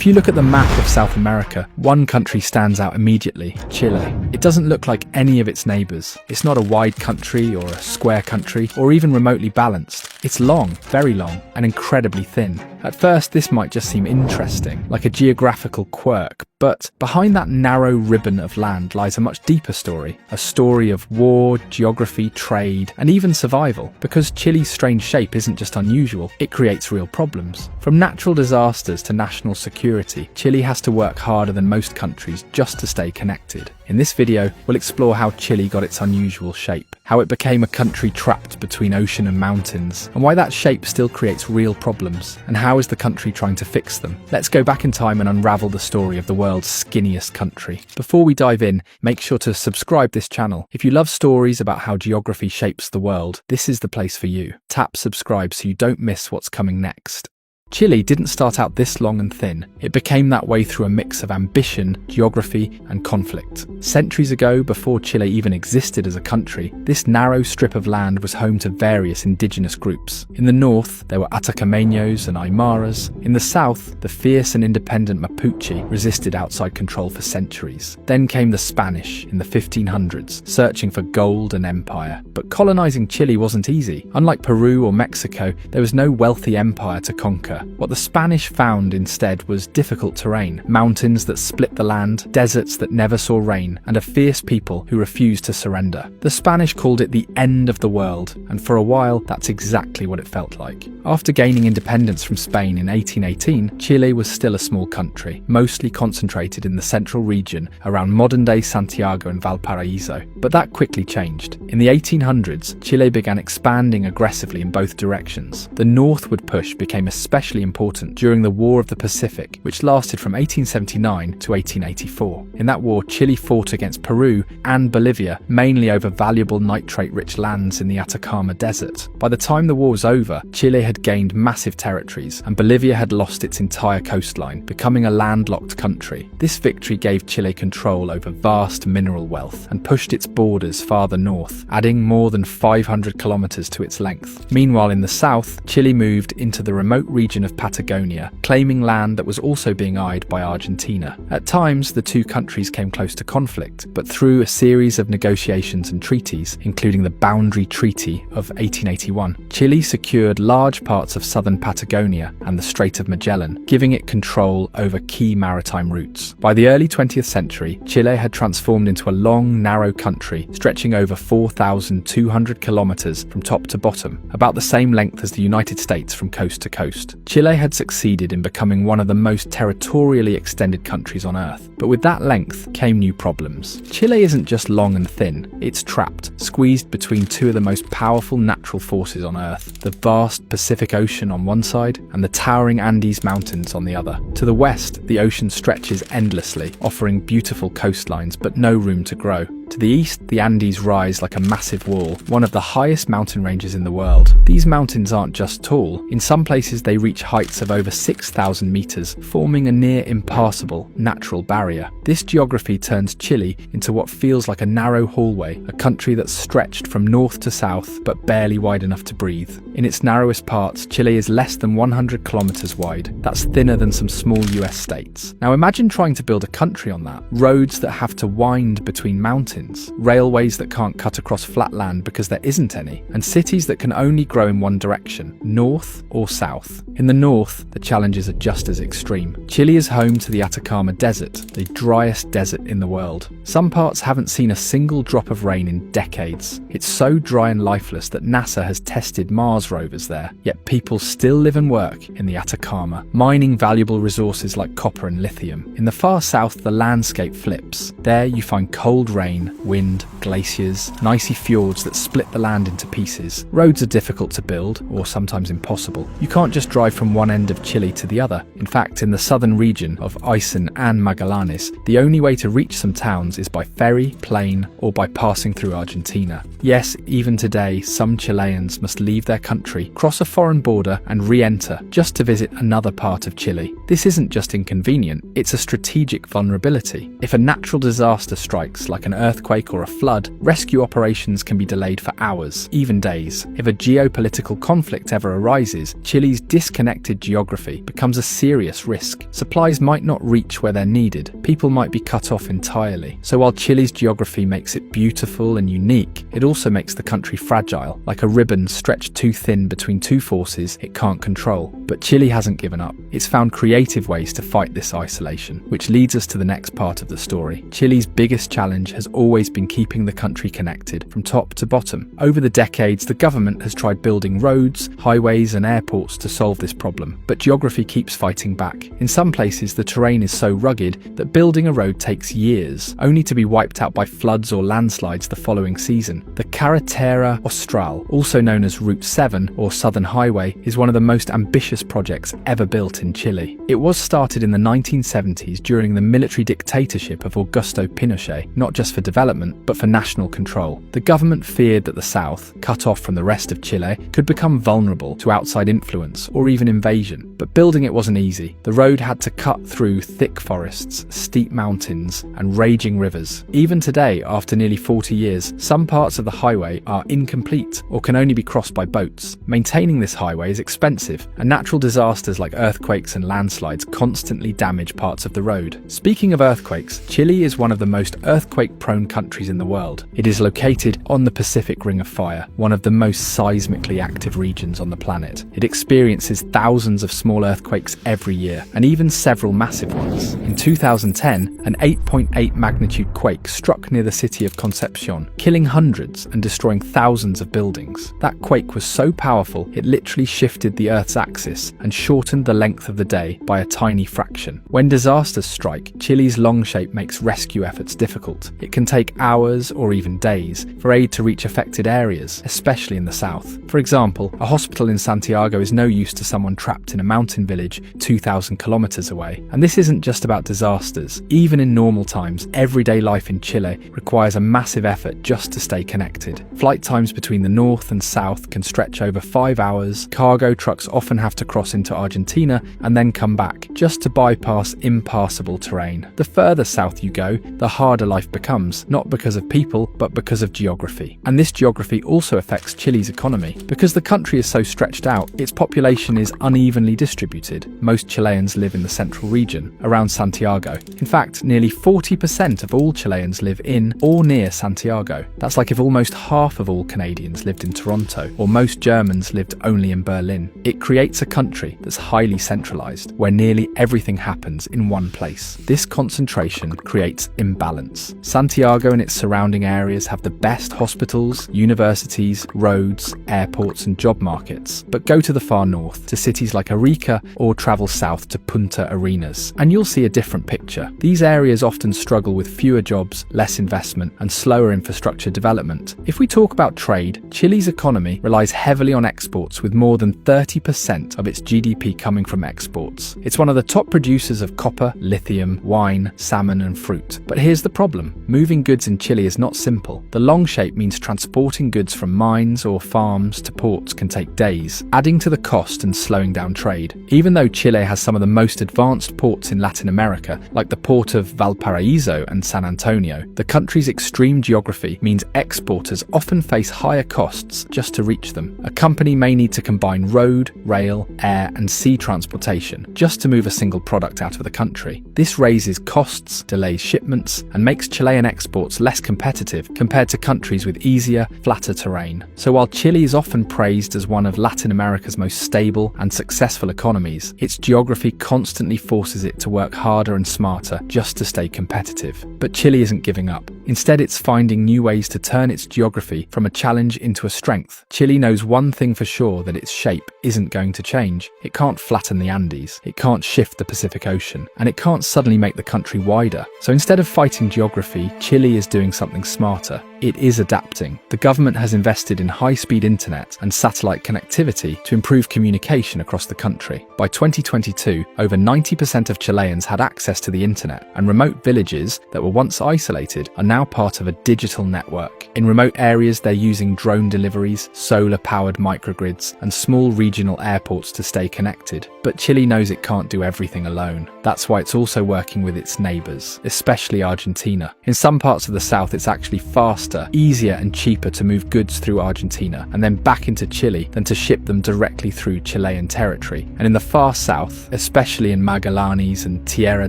If you look at the map of South America, one country stands out immediately: Chile. It doesn't look like any of its neighbours. It's not a wide country or a square country or even remotely balanced. It's long, very long, and incredibly thin. At first, this might just seem interesting, like a geographical quirk, but behind that narrow ribbon of land lies a much deeper story. A story of war, geography, trade, and even survival. Because Chile's strange shape isn't just unusual, it creates real problems. From natural disasters to national security, Chile has to work harder than most countries just to stay connected. In this video, we'll explore how Chile got its unusual shape, how it became a country trapped between ocean and mountains, and why that shape still creates real problems, and how is the country trying to fix them. Let's go back in time and unravel the story of the world's skinniest country. Before we dive in, make sure to subscribe this channel. If you love stories about how geography shapes the world, this is the place for you. Tap subscribe so you don't miss what's coming next. Chile didn't start out this long and thin. It became that way through a mix of ambition, geography, and conflict. Centuries ago, before Chile even existed as a country, this narrow strip of land was home to various indigenous groups. In the north, there were Atacameños and Aymaras. In the south, the fierce and independent Mapuche resisted outside control for centuries. Then came the Spanish in the 1500s, searching for gold and empire. But colonizing Chile wasn't easy. Unlike Peru or Mexico, there was no wealthy empire to conquer. What the Spanish found instead was difficult terrain, mountains that split the land, deserts that never saw rain, and a fierce people who refused to surrender. The Spanish called it the end of the world, and for a while that's exactly what it felt like. After gaining independence from Spain in 1818, Chile was still a small country, mostly concentrated in the central region around modern-day Santiago and Valparaiso. But that quickly changed. In the 1800s, Chile began expanding aggressively in both directions. The northward push became especially important during the War of the Pacific, which lasted from 1879 to 1884. In that war, Chile fought against Peru and Bolivia, mainly over valuable nitrate-rich lands in the Atacama Desert. By the time the war was over, Chile had gained massive territories, and Bolivia had lost its entire coastline, becoming a landlocked country. This victory gave Chile control over vast mineral wealth and pushed its borders farther north, adding more than 500 kilometers to its length. Meanwhile, in the south, Chile moved into the remote region of Patagonia, claiming land that was also being eyed by Argentina. At times, the two countries came close to conflict, but through a series of negotiations and treaties, including the Boundary Treaty of 1881, Chile secured large parts of southern Patagonia and the Strait of Magellan, giving it control over key maritime routes. By the early 20th century, Chile had transformed into a long, narrow country, stretching over 4,200 kilometers from top to bottom, about the same length as the United States from coast to coast. Chile had succeeded in becoming one of the most territorially extended countries on Earth, but with that length came new problems. Chile isn't just long and thin, it's trapped, squeezed between two of the most powerful natural forces on Earth, the vast Pacific Ocean on one side and the towering Andes Mountains on the other. To the west, the ocean stretches endlessly, offering beautiful coastlines but no room to grow. To the east, the Andes rise like a massive wall, one of the highest mountain ranges in the world. These mountains aren't just tall. In some places they reach heights of over 6,000 meters, forming a near impassable natural barrier. This geography turns Chile into what feels like a narrow hallway, a country that's stretched from north to south but barely wide enough to breathe. In its narrowest parts, Chile is less than 100 kilometers wide. That's thinner than some small US states. Now imagine trying to build a country on that. Roads that have to wind between mountains, railways that can't cut across flat land because there isn't any, and cities that can only grow in one direction, north or south. In the north, the challenges are just as extreme. Chile is home to the Atacama Desert, the driest desert in the world. Some parts haven't seen a single drop of rain in decades. It's so dry and lifeless that NASA has tested Mars rovers there, yet people still live and work in the Atacama, mining valuable resources like copper and lithium. In the far south, the landscape flips. There you find cold rain, wind, glaciers, and icy fjords that split the land into pieces. Roads are difficult to build, or sometimes impossible. You can't just drive from one end of Chile to the other. In fact, in the southern region of Aysén and Magallanes, the only way to reach some towns is by ferry, plane, or by passing through Argentina. Yes, even today, some Chileans must leave their country, cross a foreign border, and re-enter just to visit another part of Chile. This isn't just inconvenient, it's a strategic vulnerability. If a natural disaster strikes, like an earthquake earthquake or a flood, rescue operations can be delayed for hours, even days. If a geopolitical conflict ever arises, Chile's disconnected geography becomes a serious risk. Supplies might not reach where they're needed, people might be cut off entirely. So while Chile's geography makes it beautiful and unique, it also makes the country fragile, like a ribbon stretched too thin between two forces it can't control. But Chile hasn't given up. It's found creative ways to fight this isolation, which leads us to the next part of the story. Chile's biggest challenge has always been keeping the country connected from top to bottom. Over the decades, the government has tried building roads, highways and airports to solve this problem, but geography keeps fighting back. In some places, the terrain is so rugged that building a road takes years, only to be wiped out by floods or landslides the following season. The Carretera Austral, also known as Route 7 or Southern Highway, is one of the most ambitious projects ever built in Chile. It was started in the 1970s during the military dictatorship of Augusto Pinochet, not just for development, but for national control. The government feared that the south, cut off from the rest of Chile, could become vulnerable to outside influence or even invasion. But building it wasn't easy. The road had to cut through thick forests, steep mountains, and raging rivers. Even today, after nearly 40 years, some parts of the highway are incomplete or can only be crossed by boats. Maintaining this highway is expensive, and natural disasters like earthquakes and landslides constantly damage parts of the road. Speaking of earthquakes, Chile is one of the most earthquake-prone countries in the world. It is located on the Pacific Ring of Fire, one of the most seismically active regions on the planet. It experiences thousands of small earthquakes every year, and even several massive ones. In 2010, an 8.8 magnitude quake struck near the city of Concepcion, killing hundreds and destroying thousands of buildings. That quake was so powerful, it literally shifted the Earth's axis and shortened the length of the day by a tiny fraction. When disasters strike, Chile's long shape makes rescue efforts difficult. It can take hours or even days for aid to reach affected areas, especially in the south. For example, a hospital in Santiago is no use to someone trapped in a mountain village 2,000 kilometers away. And this isn't just about disasters. Even in normal times, everyday life in Chile requires a massive effort just to stay connected. Flight times between the north and south can stretch over 5 hours. Cargo trucks often have to cross into Argentina and then come back, just to bypass impassable terrain. The further south you go, the harder life becomes, not because of people, but because of geography. And this geography also affects Chile's economy. Because the country is so stretched out, its population is unevenly distributed. Most Chileans live in the central region, around Santiago. In fact, nearly 40% of all Chileans live in or near Santiago. That's like if almost half of all Canadians lived in Toronto, or most Germans lived only in Berlin. It creates a country that's highly centralized, where nearly everything happens in one place. This concentration creates imbalance. Santiago and its surrounding areas have the best hospitals, universities, roads, airports and job markets. But go to the far north, to cities like Arica, or travel south to Punta Arenas, and you'll see a different picture. These areas often struggle with fewer jobs, less investment, and slower infrastructure development. If we talk about trade, Chile's economy relies heavily on exports, with more than 30% of its GDP coming from exports. It's one of the top producers of copper, lithium, wine, salmon, and fruit. But here's the problem. Moving goods in Chile is not simple. The long shape means transporting goods from mines or farms to ports can take days, adding to the cost and slowing down trade. Even though Chile has some of the most advanced ports in Latin America, like the port of Valparaiso and San Antonio, the country's extreme geography means exporters often face higher costs just to reach them. A company may need to combine road, rail, air, and sea transportation just to move a single product out of the country. This raises costs, delays shipments, and makes Chilean exports less competitive compared to countries with easier, flatter terrain. So while Chile is often praised as one of Latin America's most stable and successful economies, its geography constantly forces it to work harder and smarter just to stay competitive. But Chile isn't giving up. Instead, it's finding new ways to turn its geography from a challenge into a strength. Chile knows one thing for sure, that its shape isn't going to change. It can't flatten the Andes, it can't shift the Pacific Ocean, and it can't suddenly make the country wider. So instead of fighting geography, Chile is doing something smarter. it is adapting. The government has invested in high-speed internet and satellite connectivity to improve communication across the country. By 2022, over 90% of Chileans had access to the internet, and remote villages that were once isolated are now part of a digital network. In remote areas, they're using drone deliveries, solar-powered microgrids, and small regional airports to stay connected. But Chile knows it can't do everything alone. That's why it's also working with its neighbours, especially Argentina. In some parts of the south, it's actually faster, easier and cheaper to move goods through Argentina and then back into Chile than to ship them directly through Chilean territory. And in the far south, especially in Magallanes and Tierra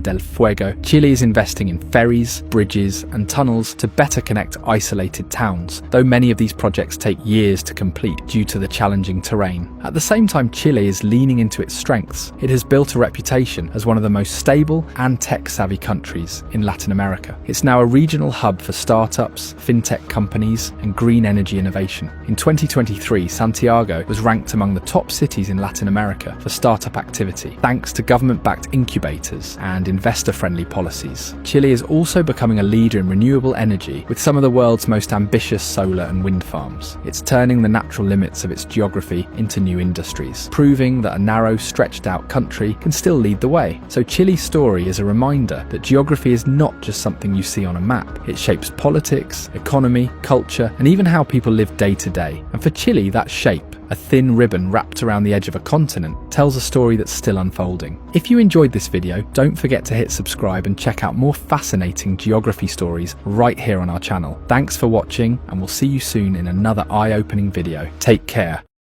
del Fuego, Chile is investing in ferries, bridges and tunnels to better connect isolated towns, though many of these projects take years to complete due to the challenging terrain. At the same time, Chile is leaning into its strengths. It has built a reputation as one of the most stable and tech-savvy countries in Latin America. It's now a regional hub for startups, fintech companies, and green energy innovation. In 2023, Santiago was ranked among the top cities in Latin America for startup activity, thanks to government-backed incubators and investor-friendly policies. Chile is also becoming a leader in renewable energy with some of the world's most ambitious solar and wind farms. It's turning the natural limits of its geography into new industries, proving that a narrow, stretched-out country can still lead the way. So Chile's story is a reminder that geography is not just something you see on a map. It shapes politics, economy, culture, and even how people live day to day. And for Chile, that shape, a thin ribbon wrapped around the edge of a continent, tells a story that's still unfolding. If you enjoyed this video, don't forget to hit subscribe and check out more fascinating geography stories right here on our channel. Thanks for watching, and we'll see you soon in another eye-opening video. Take care.